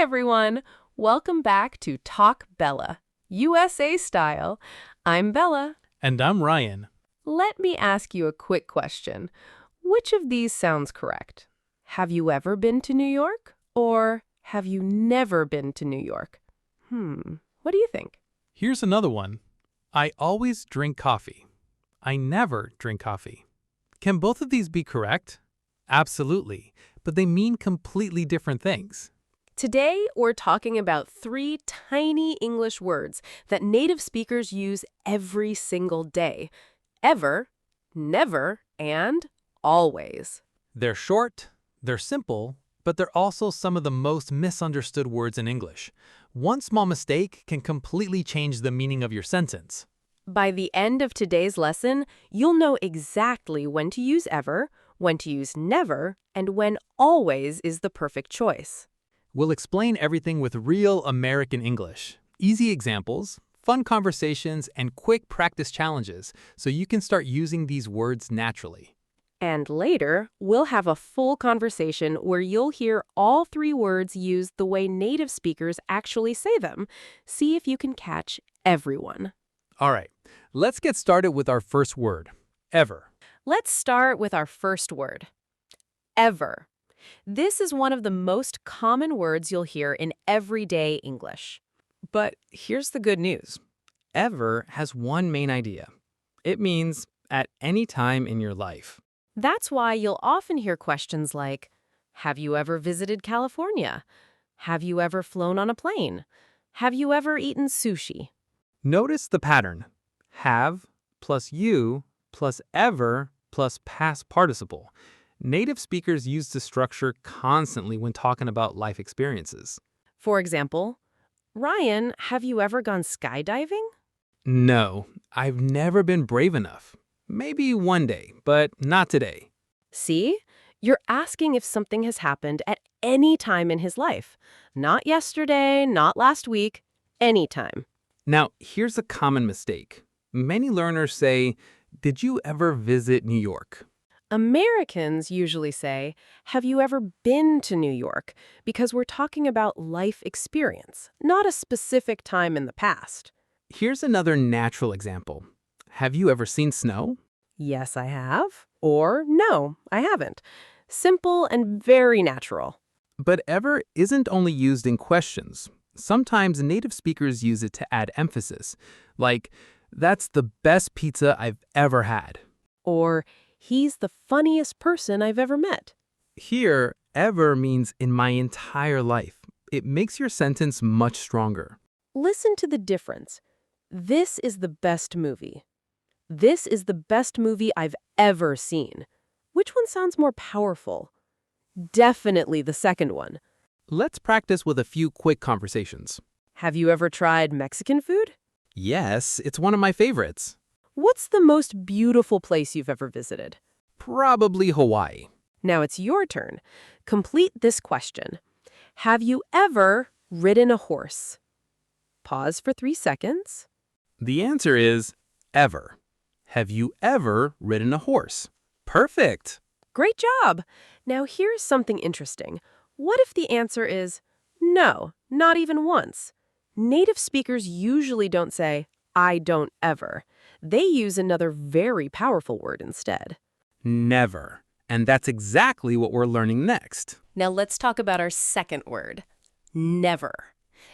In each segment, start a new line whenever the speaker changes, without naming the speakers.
everyone! Welcome back to Talk Bella, USA style. I'm Bella.
And I'm Ryan.
Let me ask you a quick question. Which of these sounds correct? Have you ever been to New York? Or have you never been to New York? What do you think?
Here's another one. I always drink coffee. I never drink coffee. Can both of these be correct? Absolutely, but they mean completely different things.
Today, we're talking about 3 tiny English words that native speakers use every single day. Ever, never, and always.
They're short, they're simple, but they're also some of the most misunderstood words in English. One small mistake can completely change the meaning of your sentence.
By the end of today's lesson, you'll know exactly when to use ever, when to use never, and when always is the perfect choice.
We'll explain everything with real American English, easy examples, fun conversations, and quick practice challenges so you can start using these words naturally.
And later, we'll have a full conversation where you'll hear all 3 words used the way native speakers actually say them. See if you can catch everyone.
All right, let's get started with our first word, ever.
Let's start with our first word, ever. This is one of the most common words you'll hear in everyday English.
But here's the good news. Ever has one main idea. It means at any time in your life.
That's why you'll often hear questions like, have you ever visited California? Have you ever flown on a plane? Have you ever eaten sushi?
Notice the pattern. Have plus you plus ever plus past participle. Native speakers use this structure constantly when talking about life experiences.
For example, Ryan, have you ever gone skydiving?
No, I've never been brave enough. Maybe one day, but not today.
See? You're asking if something has happened at any time in his life. Not yesterday, not last week, anytime.
Now, here's a common mistake. Many learners say, "Did you ever visit New York?"
Americans usually say, have you ever been to New York? Because we're talking about life experience, not a specific time in the past.
Here's another natural example. Have you ever seen snow?
Yes, I have. Or no, I haven't. Simple and very natural.
But ever isn't only used in questions. Sometimes native speakers use it to add emphasis, like, that's the best pizza I've ever had.
Or, he's the funniest person I've ever met.
Here, ever means in my entire life. It makes your sentence much stronger.
Listen to the difference. This is the best movie. This is the best movie I've ever seen. Which one sounds more powerful? Definitely the second one.
Let's practice with a few quick conversations.
Have you ever tried Mexican food?
Yes, it's one of my favorites.
What's the most beautiful place you've ever visited?
Probably Hawaii.
Now it's your turn. Complete this question. Have you ever ridden a horse? Pause for 3 seconds.
The answer is ever. Have you ever ridden a horse? Perfect.
Great job. Now here's something interesting. What if the answer is no, not even once? Native speakers usually don't say, I don't ever. They use another very powerful word instead.
Never. And that's exactly what we're learning next.
Now let's talk about our second word, never.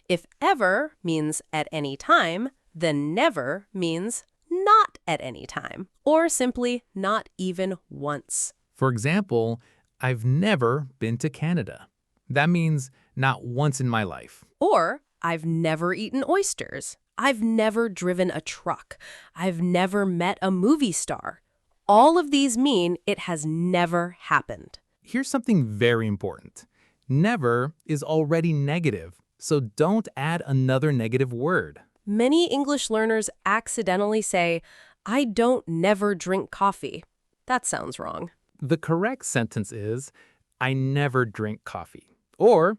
If ever means at any time, then never means not at any time, or simply not even once.
For example, I've never been to Canada. That means not once in my life.
Or, I've never eaten oysters. I've never driven a truck. I've never met a movie star. All of these mean it has never happened.
Here's something very important. Never is already negative, so don't add another negative word.
Many English learners accidentally say, I don't never drink coffee. That sounds wrong.
The correct sentence is, I never drink coffee. Or,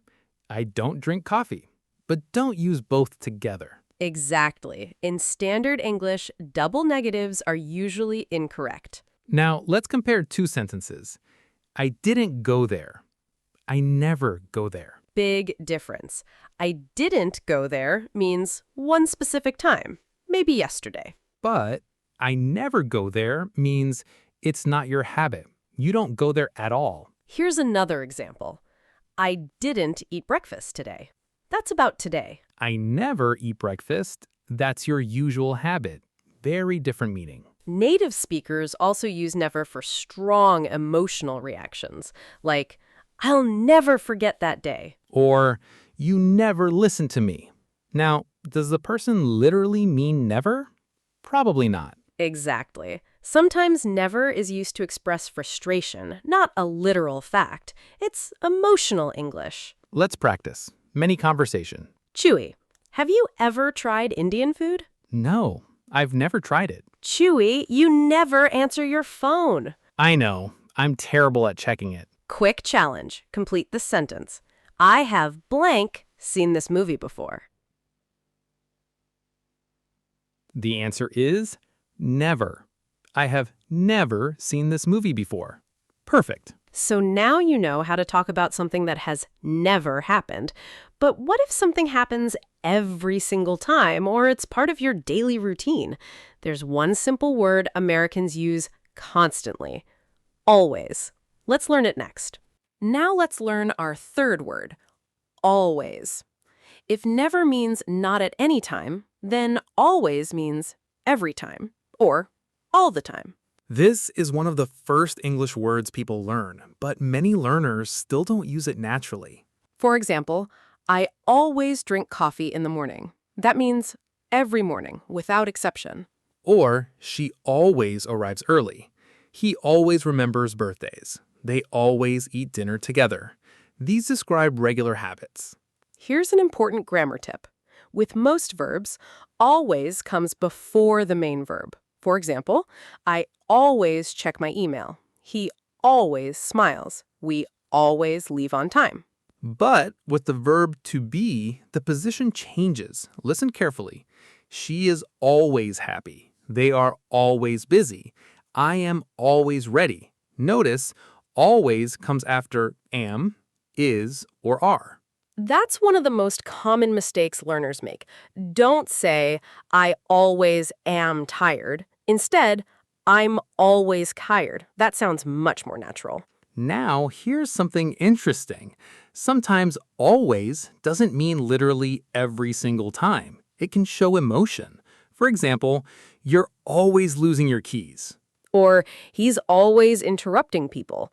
I don't drink coffee. But don't use both together.
Exactly. In standard English, double negatives are usually incorrect.
Now, let's compare 2 sentences. I didn't go there. I never go there.
big difference. I didn't go there means one specific time, maybe yesterday.
But I never go there means it's not your habit. You don't go there at all.
Here's another example. I didn't eat breakfast today. That's about today.
I never eat breakfast. That's your usual habit. Very different meaning.
Native speakers also use never for strong emotional reactions, like, I'll never forget that day.
Or, you never listen to me. Now, does the person literally mean never? Probably not.
Exactly. Sometimes never is used to express frustration, not a literal fact. It's emotional English.
Let's practice. Mini conversation.
Chewy, have you ever tried Indian food?
No, I've never tried it.
Chewy, you never answer your phone.
I know. I'm terrible at checking it.
Quick challenge. Complete the sentence. I have blank seen this movie before.
The answer is never. I have never seen this movie before. Perfect.
So now you know how to talk about something that has never happened. But what if something happens every single time, or it's part of your daily routine? There's one simple word Americans use constantly. Always. Let's learn it next. Now let's learn our third word, always. If never means not at any time, then always means every time, or all the time.
This is one of the first English words people learn, but many learners still don't use it naturally.
For example, I always drink coffee in the morning. That means every morning, without exception.
Or, she always arrives early. He always remembers birthdays. They always eat dinner together. These describe regular habits.
Here's an important grammar tip. With most verbs, always comes before the main verb. For example, I always check my email. He always smiles. We always leave on time.
But with the verb to be, the position changes. Listen carefully. She is always happy. They are always busy. I am always ready. Notice, always comes after am, is, or are.
That's one of the most common mistakes learners make. Don't say, I always am tired. Instead, I'm always tired. That sounds much more natural.
Now, here's something interesting. Sometimes always doesn't mean literally every single time. It can show emotion. For example, you're always losing your keys.
Or he's always interrupting people.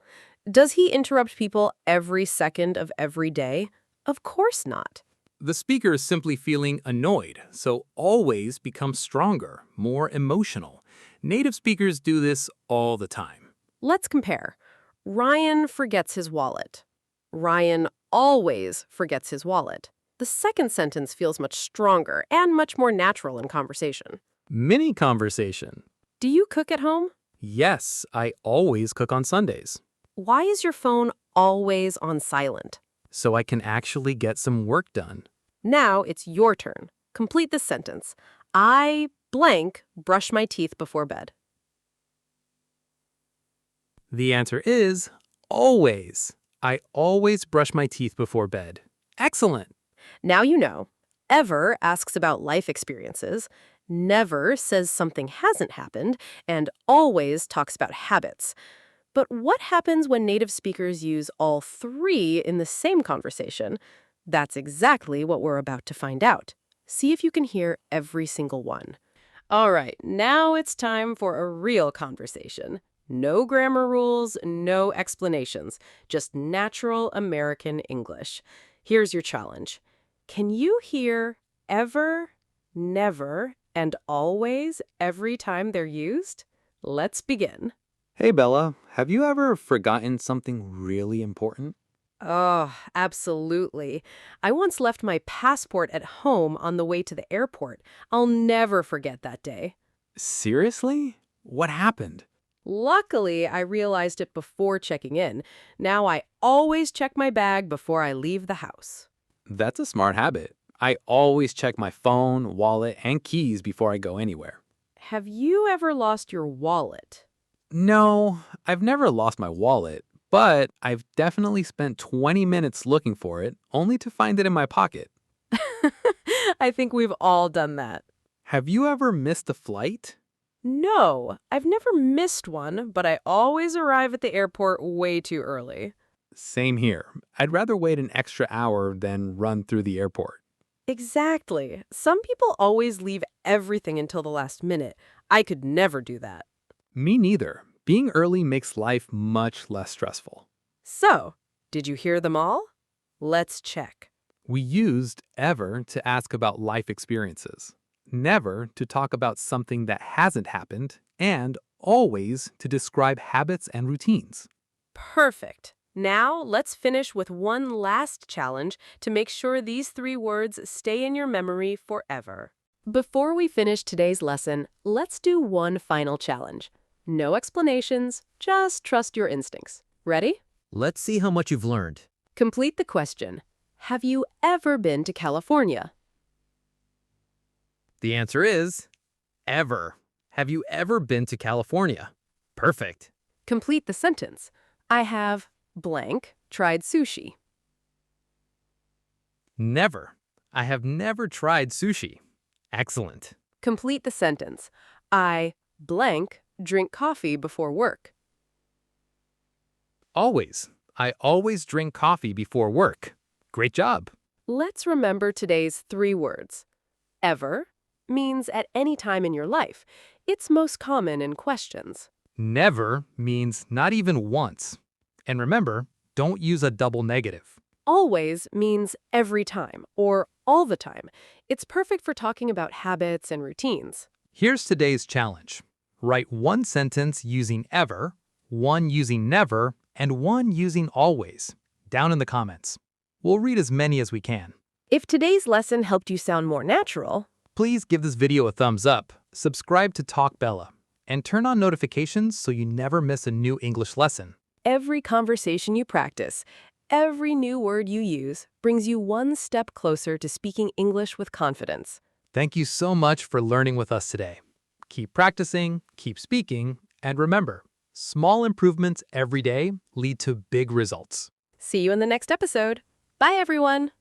Does he interrupt people every second of every day? Of course not.
The speaker is simply feeling annoyed, so always becomes stronger, more emotional. Native speakers do this all the time.
Let's compare. Ryan forgets his wallet. Ryan always forgets his wallet. The second sentence feels much stronger and much more natural in conversation.
Mini conversation.
Do you cook at home?
Yes, I always cook on Sundays,
Why is your phone always on silent?
so I can actually get some work done.
Now it's your turn. Complete this sentence. I blank brush my teeth before bed.
The answer is always. I always brush my teeth before bed. Excellent.
Now you know. Ever asks about life experiences, never says something hasn't happened, and always talks about habits. But what happens when native speakers use all three in the same conversation? That's exactly what we're about to find out. See if you can hear every single one. All right, now it's time for a real conversation. No grammar rules, no explanations, just natural American English. Here's your challenge. Can you hear ever, never, and always every time they're used? Let's begin.
Hey, Bella, have you ever forgotten something really important?
Oh, absolutely. I once left my passport at home on the way to the airport. I'll never forget that day.
Seriously? What happened?
Luckily, I realized it before checking in. Now I always check my bag before I leave the house.
That's a smart habit. I always check my phone, wallet, and keys before I go anywhere.
Have you ever lost your wallet?
No, I've never lost my wallet, But I've definitely spent 20 minutes looking for it, only to find it in my pocket.
I think we've all done that.
Have you ever missed a flight?
No, I've never missed one, but I always arrive at the airport way too early.
Same here. I'd rather wait an extra hour than run through the airport.
Exactly. Some people always leave everything until the last minute. I could never do that.
Me neither. Being early makes life much less stressful.
So, did you hear them all? Let's check.
We used ever to ask about life experiences, never to talk about something that hasn't happened, and always to describe habits and routines.
Perfect. Now, let's finish with one last challenge to make sure these 3 words stay in your memory forever. Before we finish today's lesson, let's do one final challenge. No explanations, just trust your instincts. Ready?
Let's see how much you've learned.
Complete the question. Have you ever been to California?
The answer is ever. Have you ever been to California? Perfect.
Complete the sentence. I have blank tried sushi.
Never. I have never tried sushi. Excellent.
Complete the sentence. I blank drink coffee before work.
Always. I always drink coffee before work. Great job.
Let's remember today's 3 words. Ever means at any time in your life. It's most common in questions.
Never means not even once. And remember, don't use a double negative.
Always means every time or all the time. It's perfect for talking about habits and routines.
Here's today's challenge. Write one sentence using ever, one using never, and one using always, down in the comments. We'll read as many as we can.
If today's lesson helped you sound more natural,
Please give this video a thumbs up, subscribe to Talk Bella, and turn on notifications so you never miss a new English lesson.
every conversation you practice, every new word you use brings you one step closer to speaking English with confidence.
Thank you so much for learning with us today. Keep practicing, keep speaking, and remember, small improvements every day lead to big results.
See you in the next episode. Bye, everyone.